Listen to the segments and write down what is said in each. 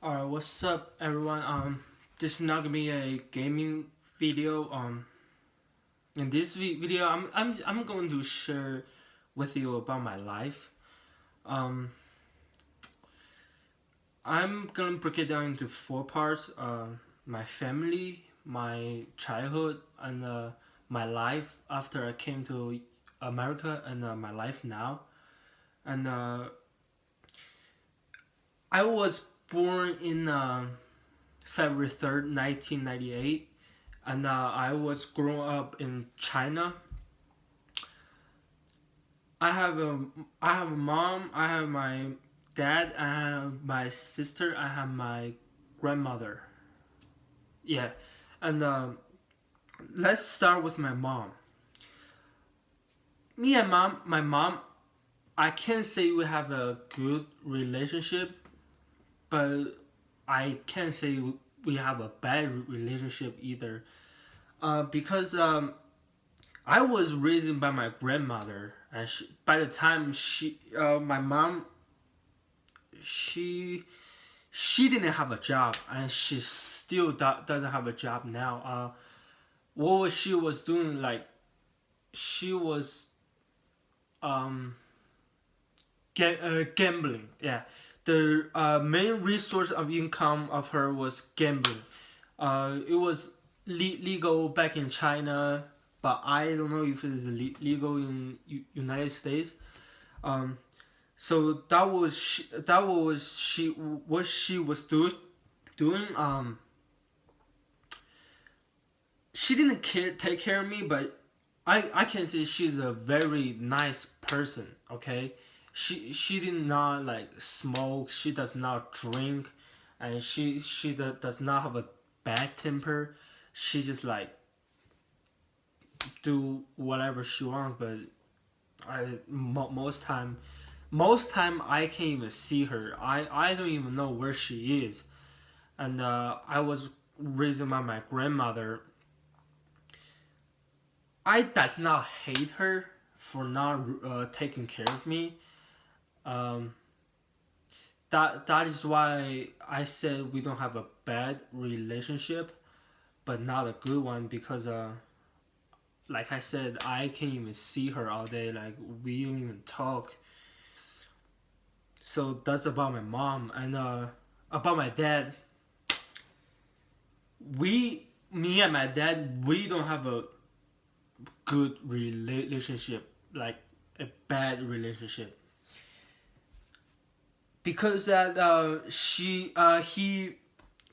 Alright, what's up everyone? This is not gonna be a gaming video. In this video, I'm going to share with you about my life. Um, I'm gonna break it down into four parts. My family, my childhood, and my life after I came to America, and my life now. And I was born in February 3rd, 1998, and I was growing up in China. I have a mom, I have my dad, I have my sister, I have my grandmother. Yeah, and let's start with my mom. My mom, I can't say we have a good relationship, but I can't say we have a bad relationship either. Because I was raised by my grandmother, and by the time my mom, she she didn't have a job, and she still doesn't have a job now. What she was doing, like she was um gambling. Yeah, the main resource of income of her was gambling. It was legal back in China, but I don't know if it is legal in United States. Um, so that was she what she was doing. She didn't take care of me, but I can say she's a very nice person. Okay, she did not like smoke. She does not drink, and she does not have a bad temper. She just like do whatever she wants, but most time I can't even see her. I don't even know where she is. And I was raised by my grandmother. I does not hate her for not taking care of me. Um, that is why I said we don't have a bad relationship, but not a good one, because like I said, I can't even see her all day. Like we don't even talk. So that's about my mom. And about my dad, me and my dad, we don't have a good relationship, like a bad relationship, because that he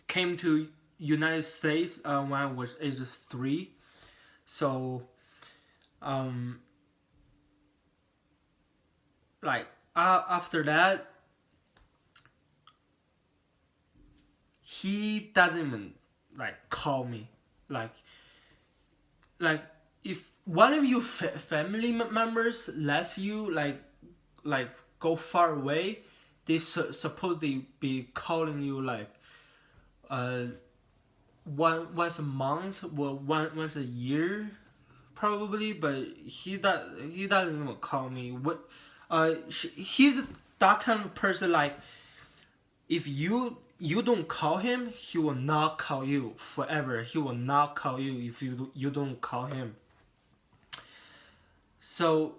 came to United States when I was age 3. So um like after that, he doesn't even like call me, like like if one of your family members left you, like go far away, they supposedly be calling you like uh once a month or once a year probably. But he doesn't even call me. What he's that kind of person, like if you don't call him, he will not call you forever. He will not call you if you don't call him. So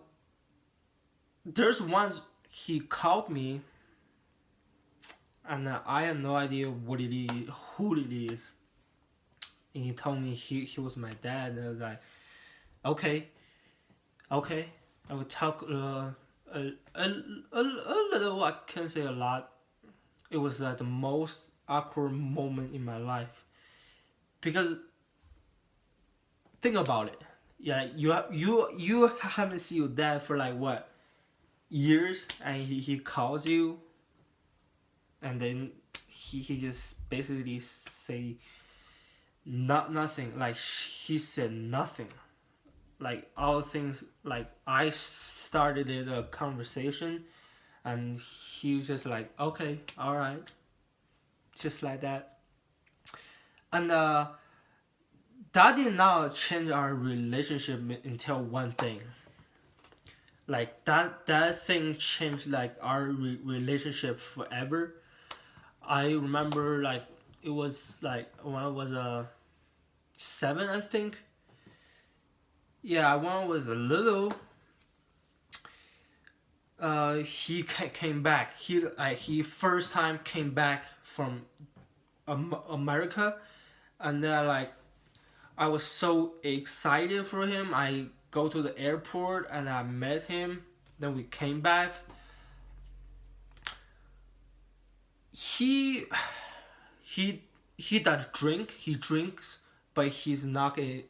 there's once he called me, and I have no idea what it is, who it is. And he told me he was my dad. And I was like, okay, okay. I would talk a little. I can't say a lot. It was like the most awkward moment in my life, because think about it. Yeah, you haven't seen your dad for like what years, and he calls you, and then he just basically say nothing. Like he said nothing. Like all things, like I started a conversation, and he was just like, okay, all right, just like that. And that did not change our relationship until one thing. Like that thing changed like our relationship forever. I remember like it was like when I was 7, I think. Yeah, when I was a little, he came back. He first time came back from America, and then like I was so excited for him. I go to the airport and I met him. Then we came back. He he he does drink. He drinks, but he's not a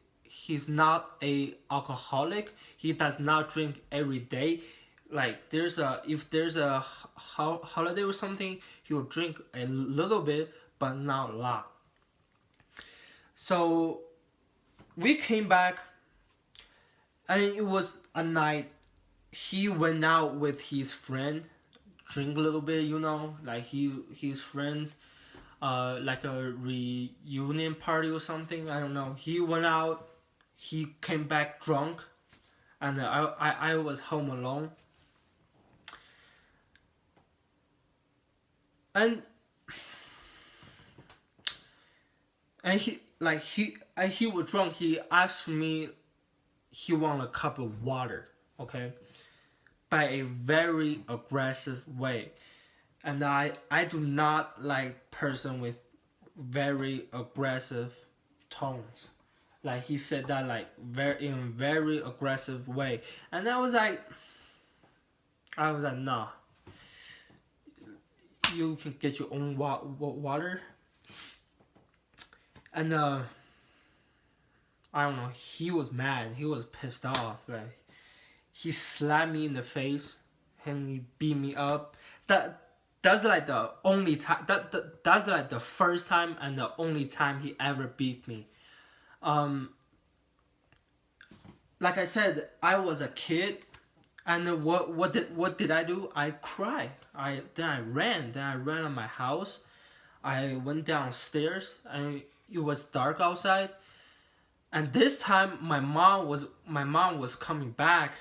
alcoholic. He does not drink every day. Like if there's a holiday or something, he will drink a little bit, but not a lot. So we came back, and it was a night. He went out with his friend, drink a little bit, like his friend, like a reunion party or something. I don't know. He went out. He came back drunk, and I was home alone. And he was drunk. He asked me. He want a cup of water. Okay, by a very aggressive way, and I do not like person with very aggressive tones. Like he said that like very in a very aggressive way, and I was like, nah, you can get your own water. And I don't know, he was mad. He was pissed off. Like he slapped me in the face and he beat me up. That's like the only time. That's like the first time and the only time he ever beat me. Um, like I said, I was a kid, and what did I do? I cried. I ran. Then I ran out my house. I went downstairs, and it was dark outside. And this time, my mom was coming back.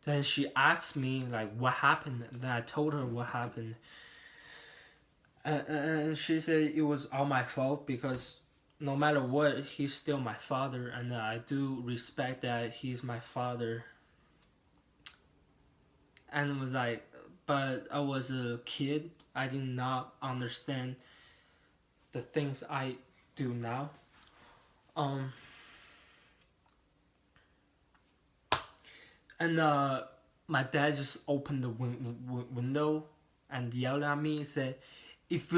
Then she asked me like what happened. Then I told her what happened, and she said it was all my fault because no matter what, he's still my father, and I do respect that he's my father. And it was like, but I was a kid. I did not understand the things I do now. Um, and my dad just opened the window and yelled at me and said, if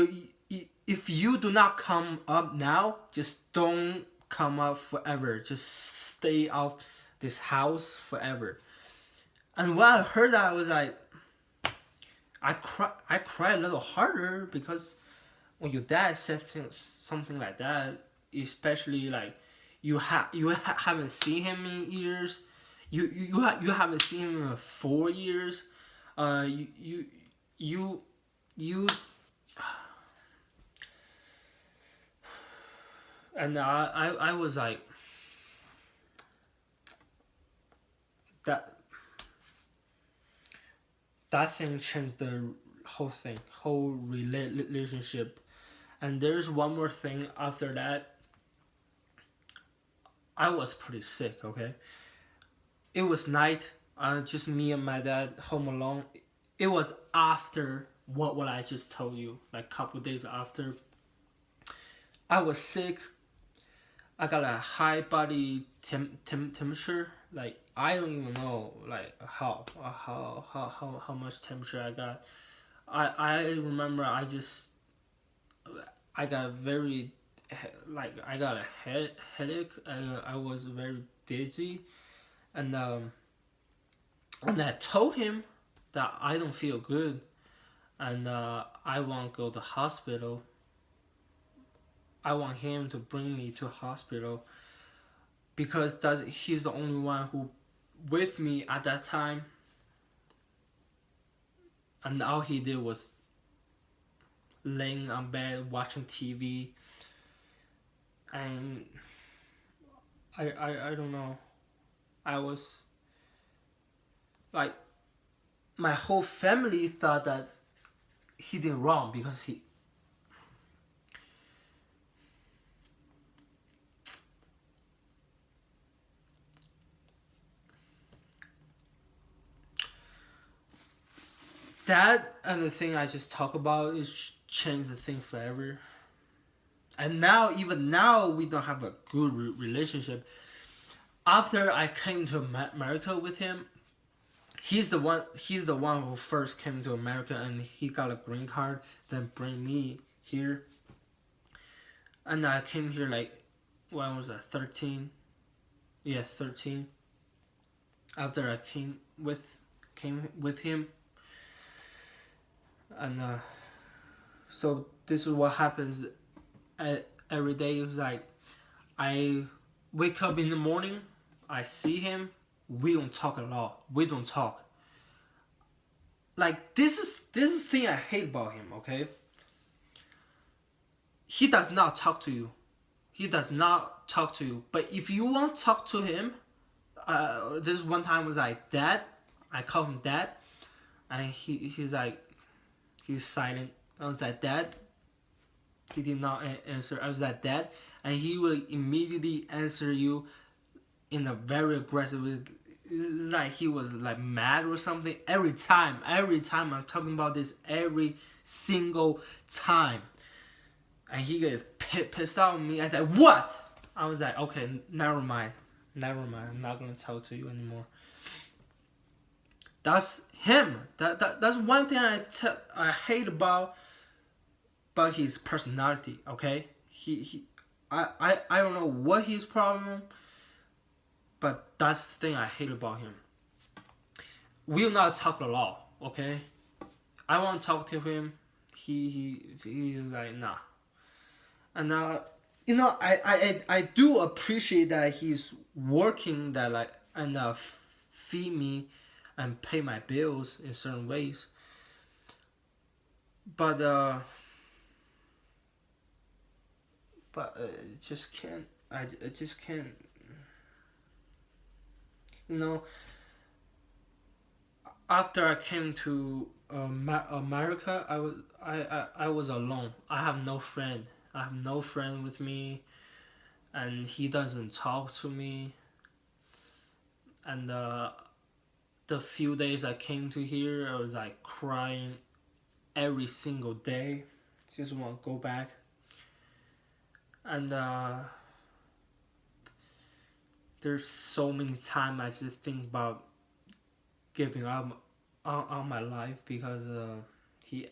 you do not come up now, just don't come up forever. Just stay out this house forever. And when I heard that, I was like, I cried a little harder because when your dad says something like that, especially like haven't seen him in years, you haven't seen him in 4 years, you you you and I was like that that thing changed the whole relationship. And there's one more thing after that. I was pretty sick, okay? It was night, just me and my dad home alone. It was after what I just told you, like a couple days after. I was sick. I got a high body temperature. Like I don't even know like how much temperature I got. I remember I got very like I got a headache, and I was very dizzy, and I told him that I don't feel good, and I want to go to hospital. I want him to bring me to hospital because he's the only one who with me at that time, and all he did was laying on bed watching TV, and I don't know. I was like, my whole family thought that he did wrong because he. That and the thing I just talk about is change the thing forever. And now, even now, we don't have a good relationship. After I came to America with him, he's the one. He's the one who first came to America, and he got a green card. Then bring me here, and I came here like when was that? 13. Yeah, 13. After I came with him, and so this is what happens. Every day is like I wake up in the morning, I see him, we don't talk at all. We don't talk. Like this is the thing I hate about him, okay? He does not talk to you. He does not talk to you. But if you want to talk to him, this one time was like, Dad. I call him Dad. And he's like, he's silent. I was like, Dad. He did not answer. I was like, Dad. And he will immediately answer you in a very aggressive, like he was like mad or something. Every time I'm talking about this, every single time. And he gets pissed off at me. I said, what? I was like, okay, never mind. I'm not gonna talk to you anymore. That's him. That's one thing I hate about his personality. Okay, I don't know what his problem, but that's the thing I hate about him. We'll not talk a lot. Okay, I want to talk to him. He's like nah. And I do appreciate that he's working that like and feed me and pay my bills in certain ways. But just can't. I just can't. You know. After I came to America, I was alone. I have no friend. I have no friend with me, and he doesn't talk to me. And the few days I came to here, I was like crying every single day. Just want to go back. And there's so many times I just think about giving up on my life because he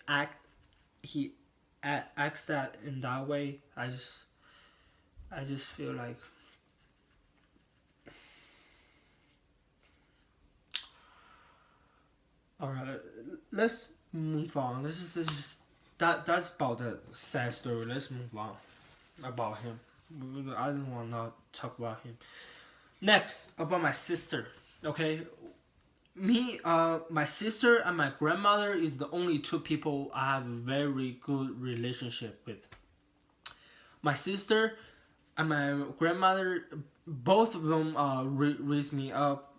acts that in that way. I just feel like all right. Let's move on. This is that's about the sad story. Let's move on about him. I don't want to talk about him. Next, about my sister. Okay, my sister and my grandmother is the only two people I have a very good relationship with. My sister and my grandmother, both of them raised me up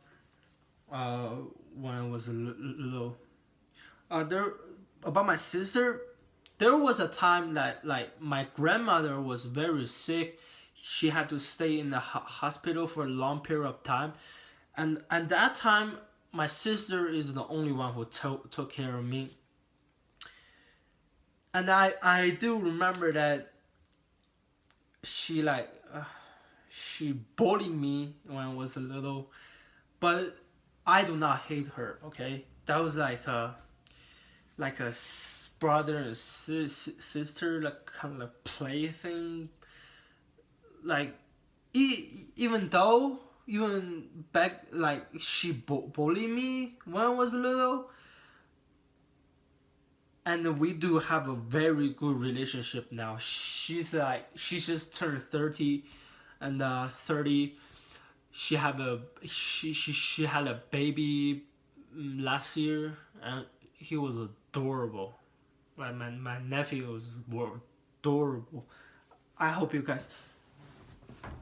when I was a little. There about my sister, there was a time that like my grandmother was very sick. She had to stay in the hospital for a long period of time, and at that time my sister is the only one who took care of me. And I do remember that she she bullied me when I was a little, but I do not hate her. Okay, that was like a brother and sister, like kind of like play thing. Like even though even back like she bullied me when I was little, and we do have a very good relationship now. She's just turned 30, and 30 she had a baby last year, and he was adorable. Like my nephew was adorable. I hope you guys.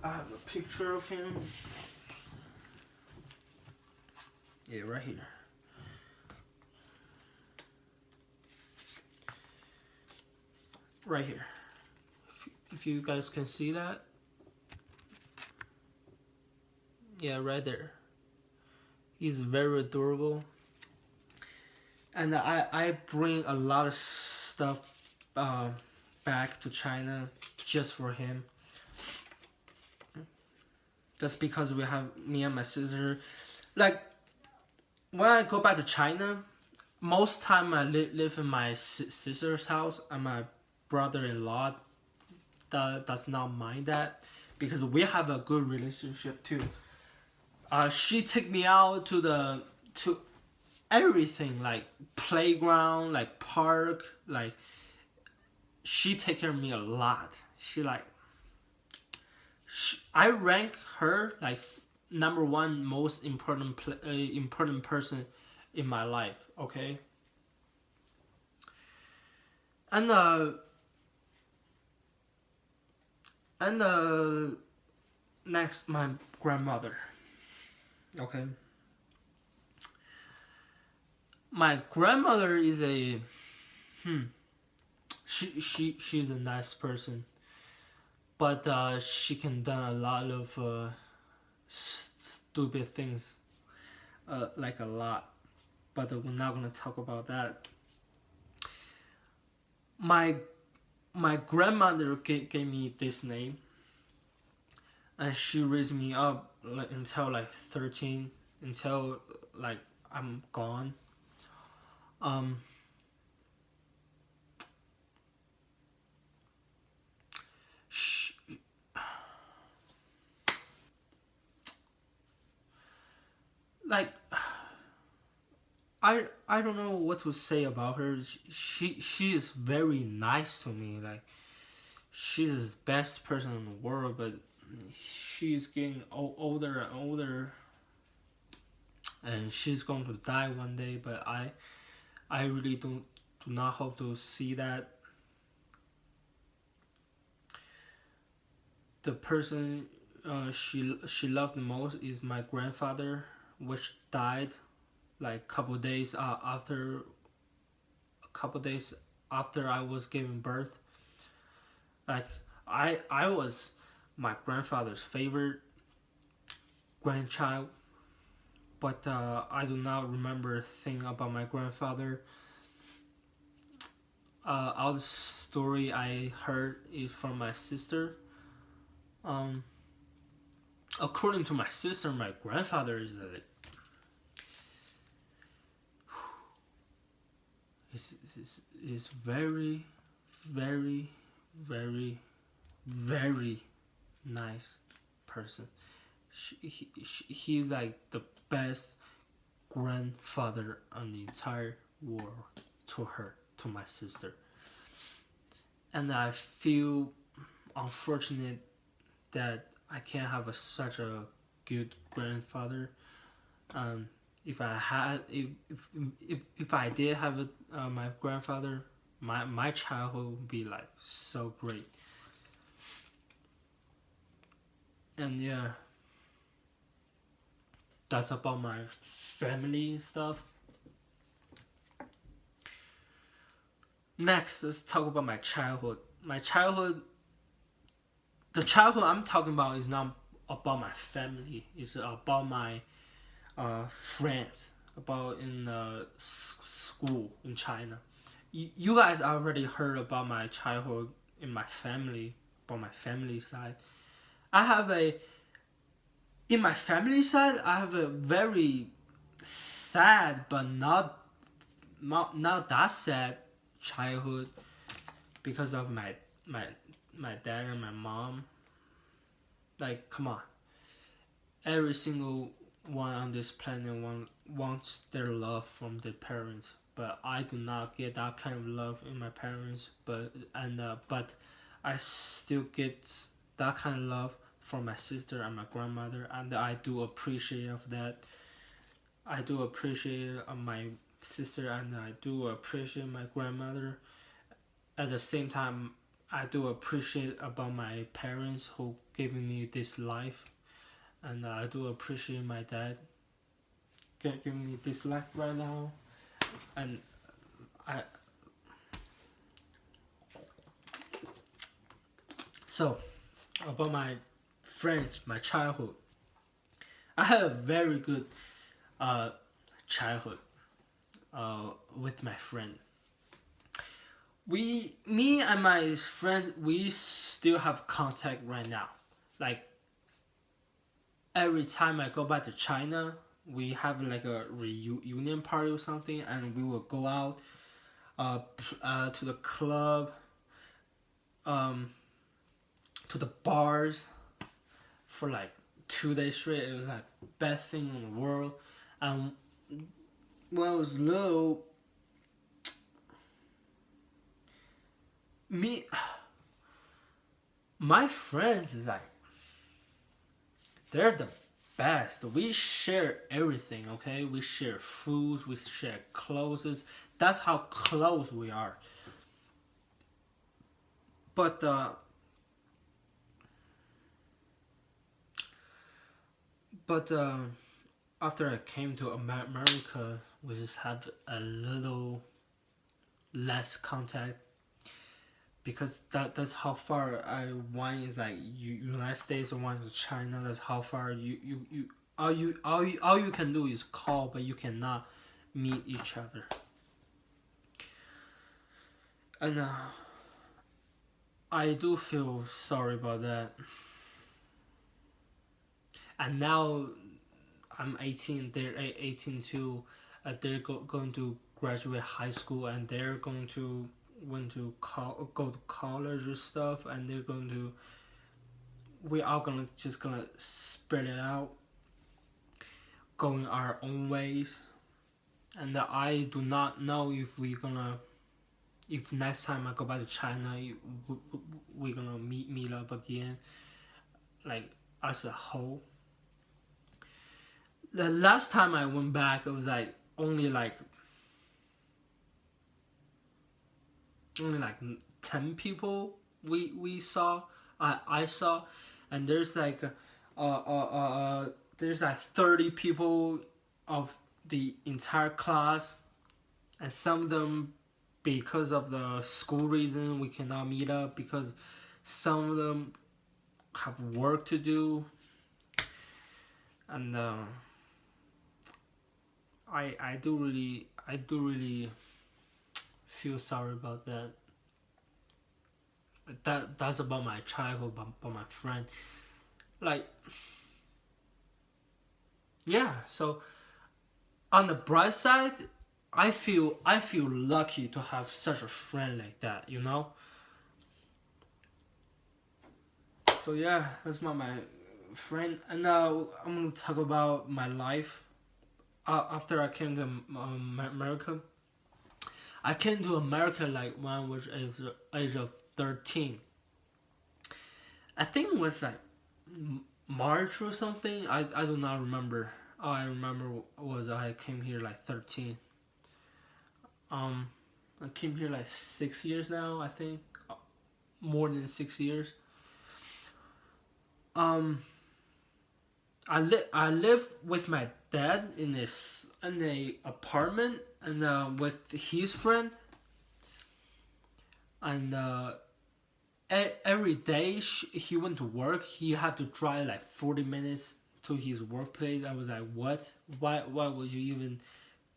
I have a picture of him. Yeah, right here. right here. If you guys can see that, yeah, right there. He's very adorable, and I bring a lot of stuff back to China just for him. That's because we have me and my sister. Like when I go back to China, most time I live in my sister's house, and my brother-in-law does not mind that because we have a good relationship too. She take me out to everything, like playground, like park, like she take care of me a lot. I rank her like number one most important person in my life. Okay, and next, my grandmother. Okay, my grandmother is a she's a nice person, but she can done a lot of stupid things, like a lot. But we're not gonna talk about that. My grandmother gave me this name, and she raised me up until like 13, until like I'm gone. Um, she, like I don't know what to say about her. She is very nice to me. Like she's the best person in the world, but she's getting older and older, and she's going to die one day. But I really do not hope to see that. The person she loved the most is my grandfather, which died like a couple days after I was giving birth. Like I was my grandfather's favorite grandchild, but I do not remember a thing about my grandfather. All the story I heard is from my sister. Um, According to my sister, my grandfather is very, very, very, very nice person. He's like the best grandfather on the entire world to her, to my sister. And I feel unfortunate that I can't have such a good grandfather. If I had, if I did have my grandfather, my childhood would be like so great. And yeah, that's about my family stuff. Next, let's talk about my childhood. The childhood I'm talking about is not about my family. It's about my friends, about in school in China. You guys already heard about my childhood in my family, about my family side. I have in my family side, I have a very sad but not that sad childhood because of my dad and my mom. Like, come on, every single one on this planet wants their love from their parents, but I do not get that kind of love in my parents. But I still get that kind of love from my sister and my grandmother, and I do appreciate of that. I do appreciate my sister, and I do appreciate my grandmother. At the same time, I do appreciate about my parents who gave me this life, and I do appreciate my dad giving me this life right now. And I So about my friends, my childhood. I had a very good uh, childhood with my friend. Me and my friends, we still have contact right now. Like every time I go back to China, we have like a reunion party or something, and we will go out to the club, um, to the bars for like 2 days straight. It was like best thing in the world. And when I was little, me, my friends is like they're the best. We share everything, okay? We share foods, we share clothes. That's how close we are. But but after I came to America, we just have a little less contact because that's how far one is like United States and one is China. That's how far all you can do is call, but you cannot meet each other. And I do feel sorry about that. And now I'm 18. They're 18 too. They're going to graduate high school, and they're going to go to college or stuff, and they're going to. We are gonna spread it out, going our own ways, and I do not know if we're gonna. If next time I go back to China, we're gonna meet up again, like as a whole. The last time I went back, it was like only like 10 people we saw. I saw, and there's like 30 people of the entire class, and some of them, because of the school reason, we cannot meet up because some of them have work to do, and I do really feel sorry about that. That's about my childhood, about my friend. Like, yeah. So on the bright side, I feel lucky to have such a friend like that. You know. So yeah, that's my friend. And now I'm gonna talk about my life. After I came to America, I came to America like when I was age of 13. I think it was like March or something. I do not remember. All I remember was I came here like 13. Um, I came here like 6 years now. I think more than 6 years. Um, I live with my dad in a apartment and with his friend, and every day he went to work. He had to drive like 40 minutes to his workplace. I was like, what? Why would you even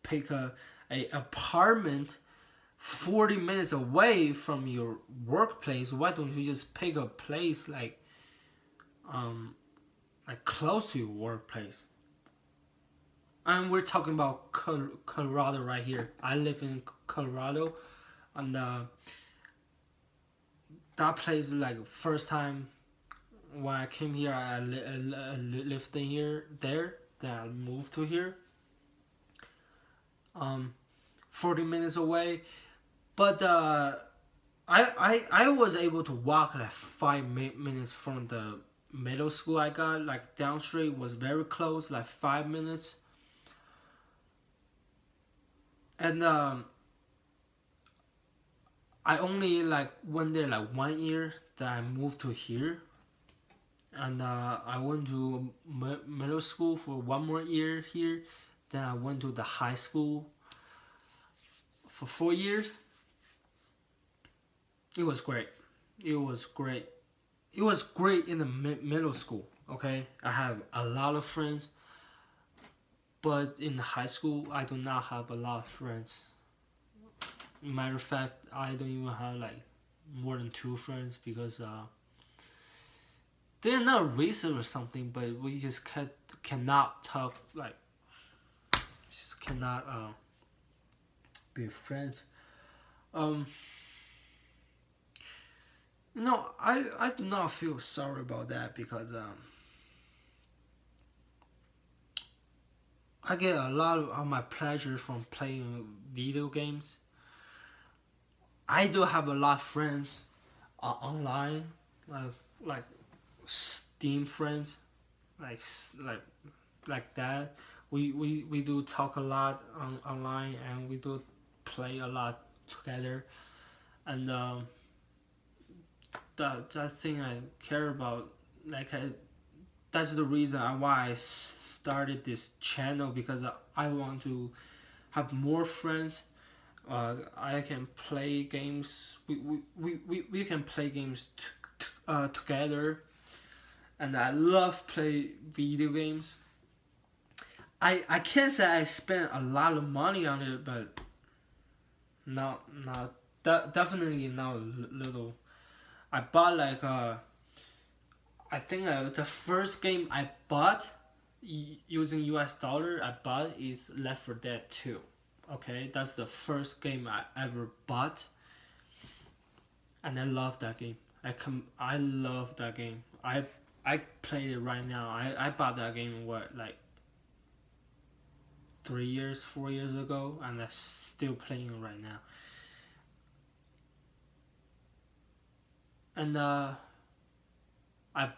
pick a apartment 40 minutes away from your workplace? Why don't you just pick a place um like close to your workplace? And we're talking about Colorado right here. I live in Colorado, and that place like first time when I came here, I lived in here there. Then I moved to here. 40 minutes away, but I was able to walk like 5 minutes from the middle school I got. Like down street was very close, like 5 minutes. And I only like went there like 1 year. Then I moved to here, and I went to middle school for 1 more year here. Then I went to the high school for 4 years. It was great. It was great. it was great in the middle school. Okay, I have a lot of friends, but in high school I do not have a lot of friends. Matter of fact, I don't even have like more than 2 friends because they're not racist or something, but we just cannot talk, like just cannot be friends. Um, no, I do not feel sorry about that because I get a lot of my pleasure from playing video games. I do have a lot of friends online, like like Steam friends, like like that. We do talk a lot online, and we do play a lot together. And that thing I care about, like that's the reason why I started this channel, because I want to have more friends. I can play games. We can play games together, and I love play video games. I can't say I spent a lot of money on it, but not definitely not little. I bought like I think the first game I bought using US dollar I bought is Left 4 Dead 2. Okay, that's the first game I ever bought, and I love that game. I love that game. I play it right now. I bought that game what, like 3 years, 4 years ago, and I'm still playing it right now. And I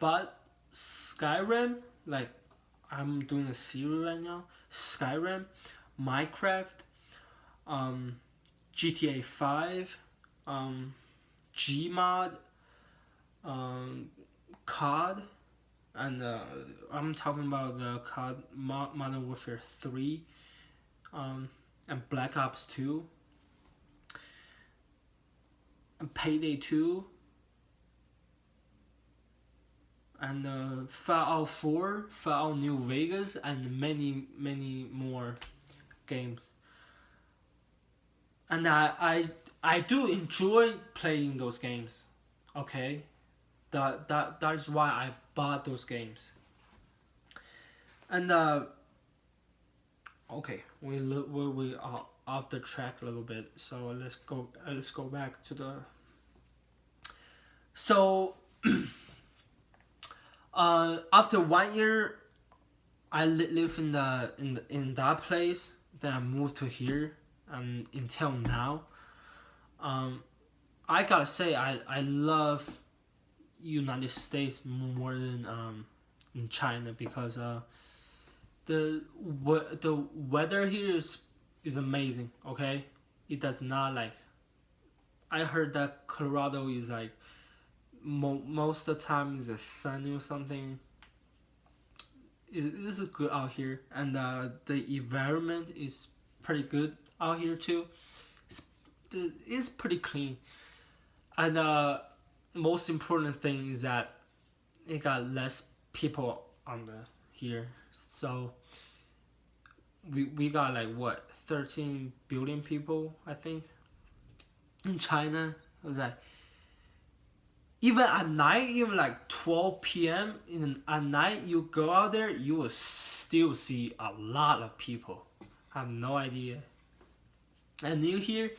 bought Skyrim. Like, I'm doing a series right now. Skyrim, Minecraft, GTA 5, Gmod, COD, and I'm talking about the COD Modern Warfare 3, and Black Ops 2, and Payday 2, and Fallout 4, Fallout New Vegas, and many more games. And I do enjoy playing those games. Okay, that is why I bought those games. And okay, we are off the track a little bit. So let's go back to the. So after 1 year, I live in that place. Then I moved to here, and until now, I gotta say I love United States more than in China, because the weather here is amazing. Okay, it does not like. I heard that Colorado is like most of the time is sunny or something. It is good out here, and the environment is pretty good out here too. It's pretty clean, and most important thing is that it got less people on the here. So we got like what, 13 billion people, I think. In China, it was like even at night, even like 12 p.m. At night, you go out there, you will still see a lot of people. I have no idea. And you here,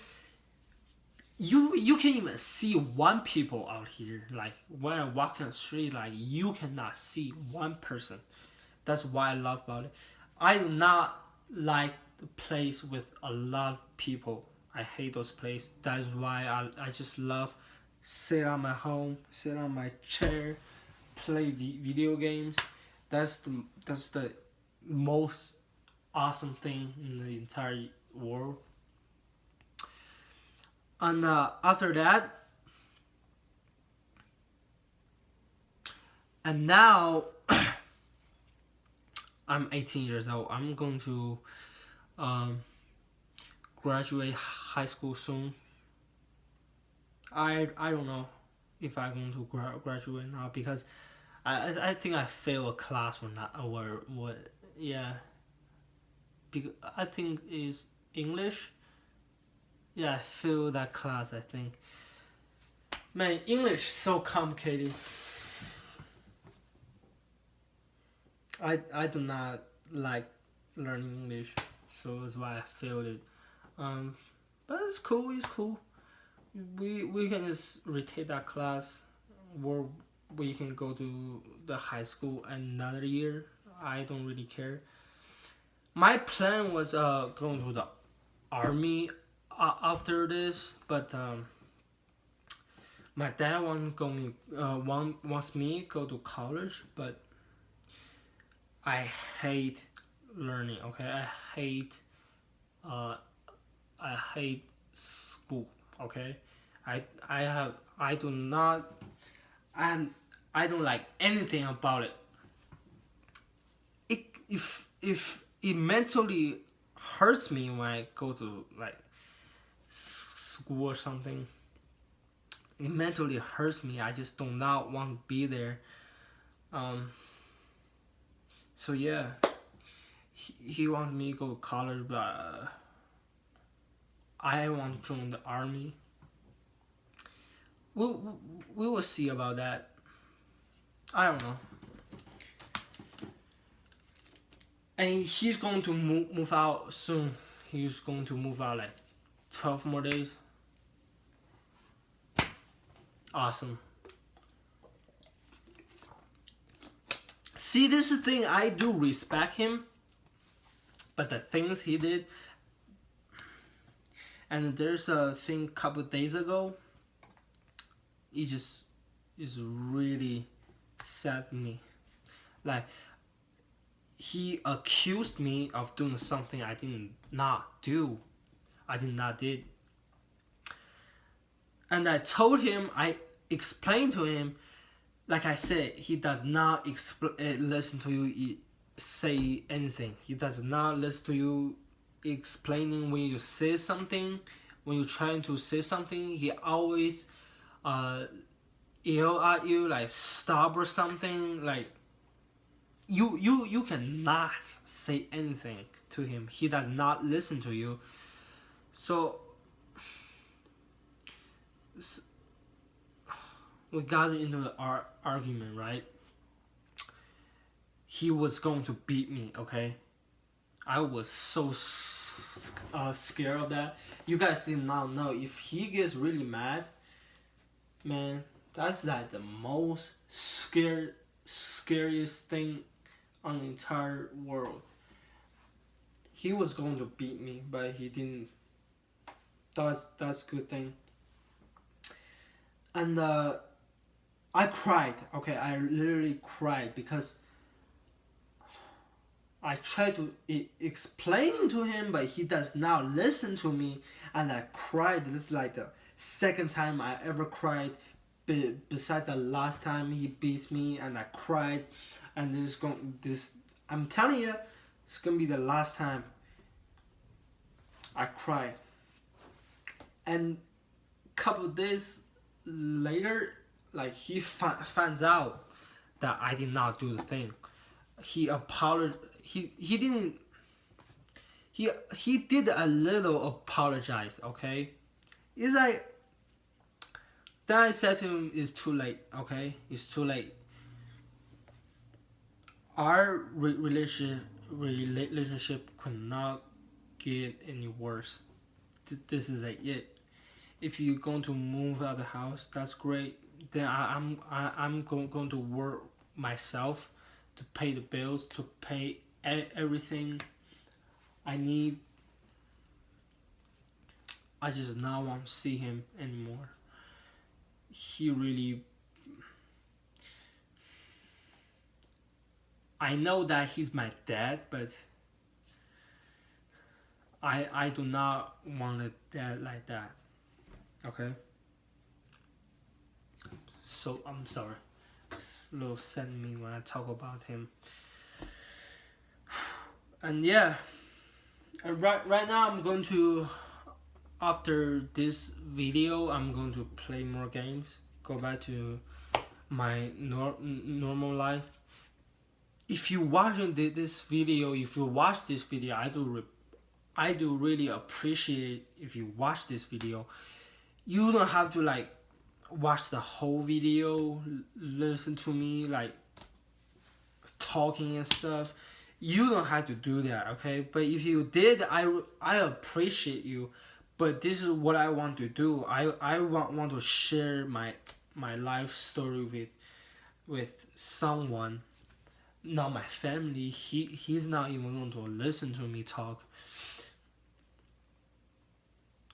you can even see one people out here. Like when I walk on the street, like you cannot see one person. That's what I love about it. I do not like the place with a lot of people. I hate those places. That is why I just love sit on my home, sit on my chair, play video games. That's the most awesome thing in the entire world. And after that, and now I'm 18 years old. I'm going to graduate high school soon. I don't know if I'm going to graduate now, because I think I failed a class or not, or what. Yeah, because I think it's English. Yeah, I failed that class, I think. Man, English is so complicated. I do not like learning English, so that's why I failed it. But it's cool. It's cool. We can just retake that class, or we can go to the high school another year. I don't really care. My plan was going to the army after this, but my dad wants me go to college, but I hate learning. Okay, uh I hate school. Okay, I do not I don't like anything about it. If it mentally hurts me when I go to like school or something, it mentally hurts me. I just do not want to be there. So yeah, he wants me to go to college, but I want to join the army. We will see about that. I don't know. And he's going to move out soon. He's going to move out like 12 more days. Awesome. See, this is the thing, I do respect him, but the things he did. And there's a thing a couple days ago, it just is really sad me. Like, he accused me of doing something I did not do. And I told him, I explained to him, like I said, he does not listen to you say anything. He does not listen to you explaining when you say something. When you're trying to say something, he always yell at you like stop or something. Like you cannot say anything to him. He does not listen to you. So we got into the argument, right? He was going to beat me, okay? I was so scared of that. You guys did not know. If he gets really mad, man, that's like the most scariest thing on the entire world. He was going to beat me, but he didn't. That's a good thing. And I cried. Okay, I literally cried because I tried to explaining to him, but he does not listen to me, and I cried. This is like the second time I ever cried, besides the last time he beats me, and I cried. And I'm telling you, it's gonna be the last time I cried. And couple days later, like he finds out that I did not do the thing. He apologized. He didn't. He did a little apologize. Okay, it's like. Then I said to him, "It's too late. Okay, it's too late. Our relationship could not get any worse. This is like it. If you're going to move out of the house, that's great. Then I'm going to work myself to pay the bills, to pay everything I need. I just not want to see him anymore. He really. I know that he's my dad, but I do not want a dad like that. Okay? So I'm sorry. It's a little sad me when I talk about him. And yeah. And right now I'm going to, after this video, I'm going to play more games. go back to my normal life. If you watching this video, if you watch this video, I do really appreciate if you watch this video. You don't have to like watch the whole video, listen to me like talking and stuff. You don't have to do that, okay? But if you did, I appreciate you. But this is what I want to do. I want to share my life story with someone, not my family. He's not even going to listen to me talk.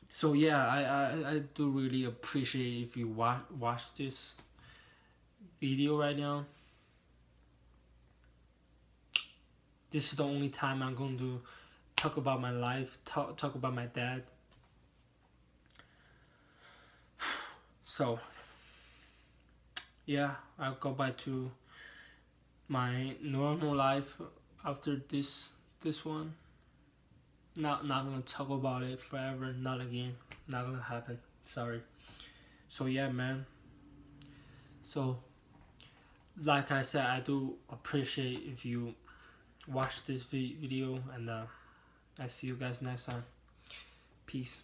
So yeah, I do really appreciate if you watch this video right now. This is the only time I'm going to talk about my life, talk about my dad. So yeah, I'll go back to my normal life after this one. Not gonna talk about it forever. Not again. Not gonna happen. Sorry. So yeah, man. So like I said, I do appreciate if you watch this video, and I see you guys next time. Peace.